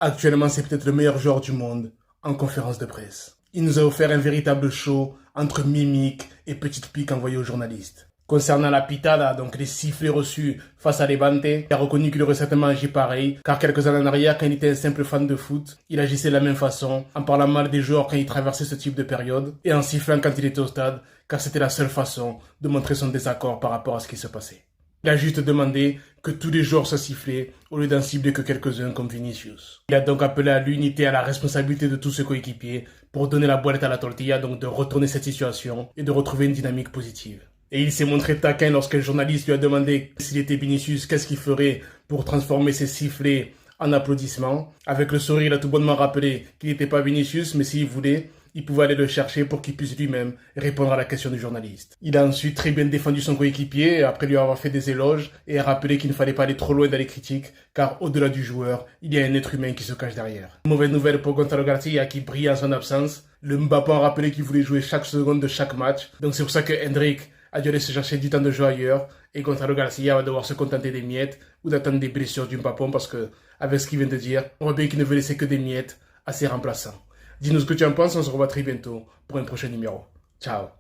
Actuellement, c'est peut-être le meilleur joueur du monde en conférence de presse. Il nous a offert un véritable show entre mimiques et petites piques envoyées aux journalistes. Concernant la pitada, donc les sifflets reçus face à Levante, il a reconnu qu'il aurait certainement agi pareil, car quelques années en arrière, quand il était un simple fan de foot, il agissait de la même façon, en parlant mal des joueurs quand il traversait ce type de période, et en sifflant quand il était au stade, car c'était la seule façon de montrer son désaccord par rapport à ce qui se passait. Il a juste demandé que tous les joueurs soient sifflés au lieu d'en cibler que quelques-uns comme Vinicius. Il a donc appelé à l'unité et à la responsabilité de tous ses coéquipiers pour donner la boîte à la tortilla, donc de retourner cette situation et de retrouver une dynamique positive. Et il s'est montré taquin lorsqu'un journaliste lui a demandé s'il était Vinicius, qu'est-ce qu'il ferait pour transformer ses sifflets en applaudissements. Avec le sourire, il a tout bonnement rappelé qu'il n'était pas Vinicius, mais s'il voulait, il pouvait aller le chercher pour qu'il puisse lui-même répondre à la question du journaliste. Il a ensuite très bien défendu son coéquipier après lui avoir fait des éloges et a rappelé qu'il ne fallait pas aller trop loin dans les critiques car au-delà du joueur, il y a un être humain qui se cache derrière. Mauvaise nouvelle pour Gonzalo Garcia qui brille en son absence. Le Mbappé a rappelé qu'il voulait jouer chaque seconde de chaque match. Donc c'est pour ça que Hendrik a dû aller se chercher du temps de jeu ailleurs et Gonzalo Garcia va devoir se contenter des miettes ou d'attendre des blessures du Mbappé parce que, avec ce qu'il vient de dire, on voit bien qu'il ne veut laisser que des miettes à ses remplaçants. Dis-nous ce que tu en penses, on se revoit très bientôt pour un prochain numéro. Ciao.